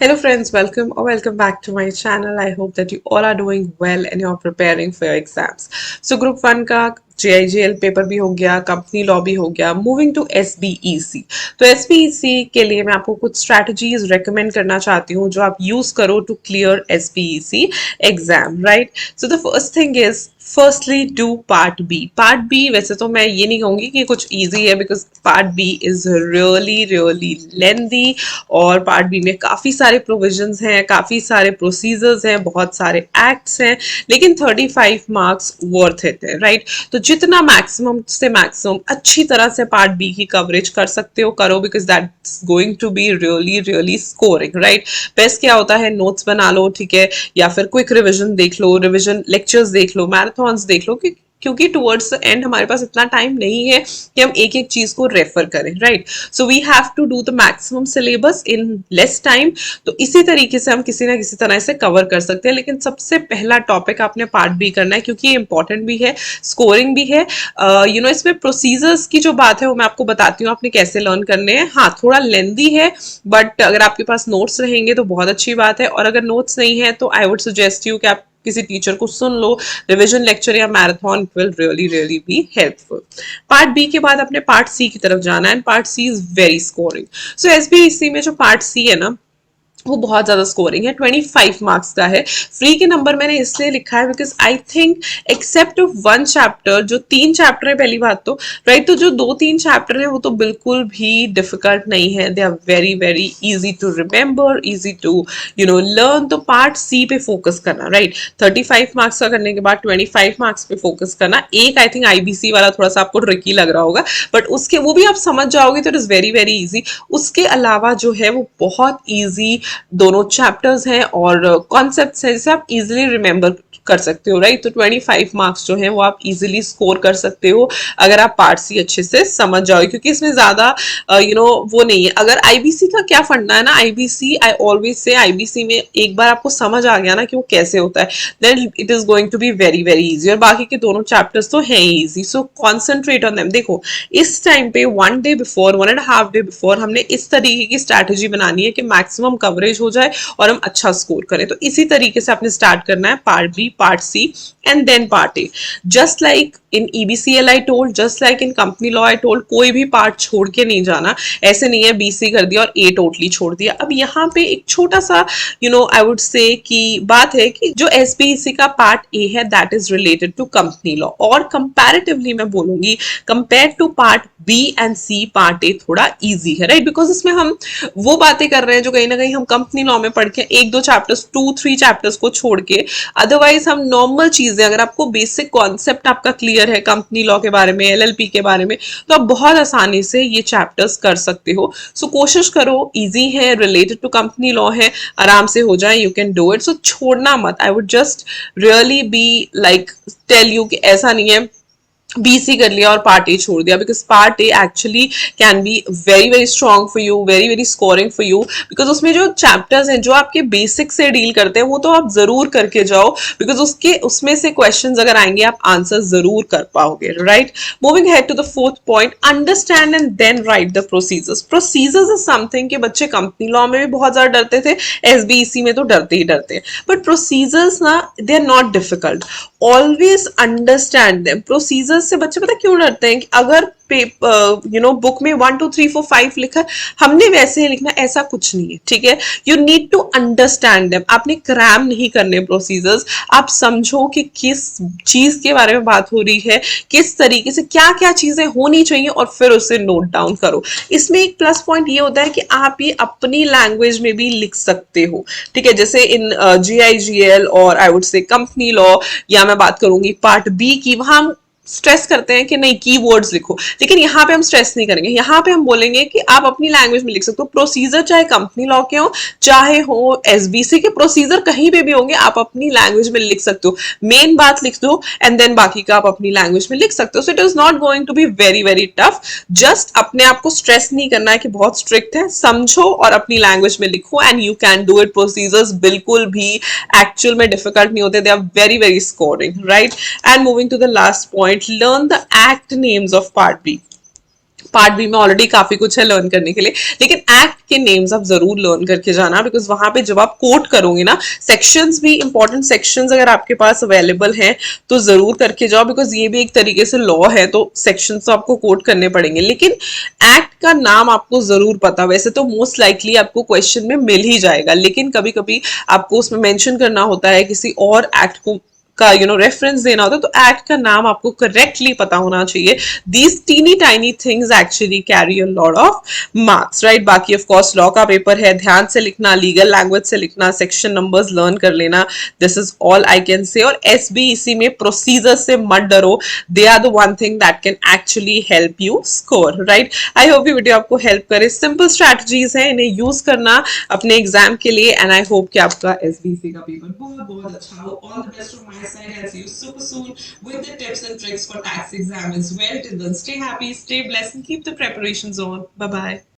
Hello friends, welcome or welcome back to my channel. I hope that you all are doing well and you're preparing for your exams. So Group 1 का JIGL paper भी हो गया, company law भी हो गया, moving to SBEC. तो SBEC के लिए मैं आपको कुछ स्ट्रैटेजीज रेकमेंड करना चाहती हूँ जो आप यूज करो to clear SBEC exam, right? So the first thing is firstly do part B. Part B वैसे तो मैं ये नहीं कहूंगी कि कुछ इजी है, because part B is really really lengthy और पार्ट बी में काफी सारे प्रोविजंस हैं, काफी सारे प्रोसीजर्स हैं, बहुत सारे एक्ट्स हैं, लेकिन 35 मार्क्स वर्थ इट है, राइट? तो जितना मैक्सिमम से मैक्सिमम अच्छी तरह से पार्ट बी की कवरेज कर सकते हो करो, because that's going to be really really scoring, right? Best क्या होता है, नोट्स बना लो, ठीक है, या फिर क्विक रिविजन देख लो, रिविजन लेक्चर्स देख लो, मैराथन्स देख लो, क्योंकि टुवर्ड्स द एंड हमारे पास इतना टाइम नहीं है कि हम एक एक चीज को रेफर करें, right? So we have to do the maximum syllabus in less time. तो इसी तरीके से हम किसी ना किसी तरह से कवर कर सकते हैं, लेकिन सबसे पहला टॉपिक आपने पार्ट बी करना है, क्योंकि ये इंपॉर्टेंट भी है, स्कोरिंग भी है. इसमें प्रोसीजर्स की जो बात है वो मैं आपको बताती हूँ आपने कैसे लर्न करने हैं. हाँ, थोड़ा लेंदी है, बट अगर आपके पास नोट्स रहेंगे तो बहुत अच्छी बात है, और अगर नोट्स नहीं है तो आई वुड सजेस्ट यू कि आप किसी टीचर को सुन लो, रिविजन लेक्चर या marathon will really really be helpful. Part B के बाद अपने पार्ट सी की तरफ जाना है, and part C is very scoring. So SBSC में जो पार्ट सी है ना, वो बहुत ज्यादा स्कोरिंग है, 25 मार्क्स का है. फ्री के नंबर मैंने इसलिए लिखा है because I think except one chapter, जो 3 चैप्टर है पहली बात तो, राइट? तो जो 2-3 चैप्टर है वो तो बिल्कुल भी डिफिकल्ट नहीं है, they are very very easy to remember, easy to learn. तो पार्ट सी पे फोकस करना, राइट? 35 मार्क्स का करने के बाद 25 मार्क्स पे फोकस करना. एक आई थिंक आईबीसी वाला थोड़ा सा आपको ट्रिकी लग रहा होगा, बट उसके वो भी आप समझ जाओगे तो it is very very easy. उसके अलावा जो है वो बहुत ईजी दोनों चैप्टर्स हैं और कॉन्सेप्ट्स हैं जिसे आप इजीली रिमेंबर कर सकते हो, राइट? तो 25 मार्क्स जो हैं वो आप इजीली स्कोर कर सकते हो अगर आप पार्ट सी अच्छे से समझ जाओगे, क्योंकि इसमें ज्यादा वो नहीं है. अगर आईबीसी का क्या फंडा है ना, IBC, I always say IBC में एक बार आपको समझ आ गया ना कि वो कैसे होता है, then it is going to be very very easy. और बाकी के दोनों चैप्टर्स तो हैं easy, so concentrate on them. देखो, इस टाइम पे 1 डे बिफोर, 1.5 डे बिफोर हमने इस तरीके की स्ट्रैटेजी बनानी है कि मैक्सिमम कवरेज हो जाए और हम अच्छा स्कोर करें. तो इसी तरीके से आपने स्टार्ट करना है, part B, part C, and then part A. Just like in EBCL I told, just like in company law I told, कोई भी पार्ट छोड़ के नहीं जाना. ऐसे नहीं है BC कर दिया और A टोटली छोड़ दिया. अब यहाँ पे एक छोटा सा आई वुड से कि बात है कि जो SBEC का पार्ट A है that is related to company law, और कंपैरेटिवली मैं बोलूंगी compare to part B and C, part A थोड़ा इजी है, राइट? बिकॉज इसमें हम वो बातें कर रहे हैं जो कहीं ना कहीं हम कंपनी लॉ में पढ़ के 1-2 चैप्टर्स, 2-3 चैप्टर्स को छोड़ के, अदरवाइज हम नॉर्मल चीजें, अगर आपको बेसिक कॉन्सेप्ट आपका क्लियर है कंपनी लॉ के बारे में, LLP के बारे में, तो आप बहुत आसानी से ये चैप्टर्स कर सकते हो. सो कोशिश करो, इजी है, रिलेटेड टू कंपनी लॉ है, आराम से हो जाए, you can do it. So छोड़ना मत. I would just really be like tell you कि ऐसा नहीं है BC कर लिया और पार्ट ए छोड़ दिया, because part A actually can be very very strong for you, very very scoring for you, because उसमें जो चैप्टर्स हैं जो आपके बेसिक से डील करते हैं वो तो आप जरूर करके जाओ, बिकॉज उसमें से क्वेश्चंस अगर आएंगे आप आंसर जरूर कर पाओगे, right? Moving head to the fourth point, understand and then write the procedures. Procedures is something कि बच्चे कंपनी लॉ में भी बहुत ज्यादा डरते थे, SBEC में तो डरते ही डरते हैं, बट प्रोसीजर्स ना, they are not difficult. Always understand them. Procedures से बच्चे पता क्यों डरते हैं कि अगर बुक में 1 2 3 4 5 लिखा, हमने वैसे ही लिखना, ऐसा कुछ नहीं है, ठीक है? You need to understand them. आपने क्रैम नहीं करने प्रोसीजर्स. आप समझो कि किस चीज के बारे में बात हो रही है, किस तरीके से क्या क्या चीजें होनी चाहिए, और फिर उसे नोट डाउन करो. इसमें एक प्लस पॉइंट ये होता है कि आप ये अपनी लैंग्वेज में भी लिख सकते हो, ठीक है? जैसे इन GIGL और I would say company law, या मैं बात करूंगी पार्ट बी की, वहां स्ट्रेस करते हैं कि नहीं कीवर्ड्स लिखो, लेकिन यहाँ पे हम स्ट्रेस नहीं करेंगे. यहाँ पे हम बोलेंगे कि आप अपनी लैंग्वेज में लिख सकते हो. प्रोसीजर चाहे कंपनी लॉ के हो, चाहे हो SBC के, प्रोसीजर कहीं पे भी होंगे, आप अपनी लैंग्वेज में लिख सकते हो. मेन बात लिख दो एंड देन बाकी का आप अपनी लैंग्वेज में लिख सकते हो. So it is not going to be very very tough. Just अपने आप को स्ट्रेस नहीं करना है कि बहुत स्ट्रिक्ट है. समझो और अपनी लैंग्वेज में लिखो and you can do it. Procedures बिल्कुल भी एक्चुअल में डिफिकल्ट नहीं होते, they are very very scoring, right? And moving to the last point, learn the act names of part B. Part B में ऑलरेडी काफी कुछ है लर्न करने के लिए, लेकिन एक्ट के नेम्स आप जरूर लर्न करके जाना, बिकॉज वहां पे जब आप कोट करोगे ना, सेक्शंस भी इंपॉर्टेंट सेक्शंस अगर आपके पास अवेलेबल हैं तो जरूर करके जाओ, बिकॉज ये भी एक तरीके से लॉ है, तो सेक्शंस तो आपको कोट करने पड़ेंगे, लेकिन एक्ट का नाम आपको जरूर पता, वैसे तो मोस्ट लाइकली आपको क्वेश्चन में मिल ही जाएगा, लेकिन कभी कभी आपको उसमें मेंशन करना होता है किसी और एक्ट को का रेफरेंस देना होता है, तो एक्ट का नाम आपको करेक्टली पता होना चाहिए। These teeny tiny things actually carry a lot of marks, right. बाकी ऑफ कोर्स लॉ का पेपर है, ध्यान से लिखना, लीगल लैंग्वेज से लिखना, सेक्शन नंबर्स लर्न कर लेना, this is all I can say. और एसबीईसी में प्रोसीजर से मत डरो, they are the one thing that can actually help you score, right. I hope ये वीडियो आपको हेल्प करे, सिंपल स्ट्रैटेजीज है, इन्हें यूज करना अपने एग्जाम के लिए, एंड आई होप कि आपका एसबीसी का पेपर बहुत बहुत अच्छा हो। All the best from my side, I'll see you super soon with the tips and tricks for tax exam as well. Till then, stay happy, stay blessed, and keep the preparations on. Bye bye.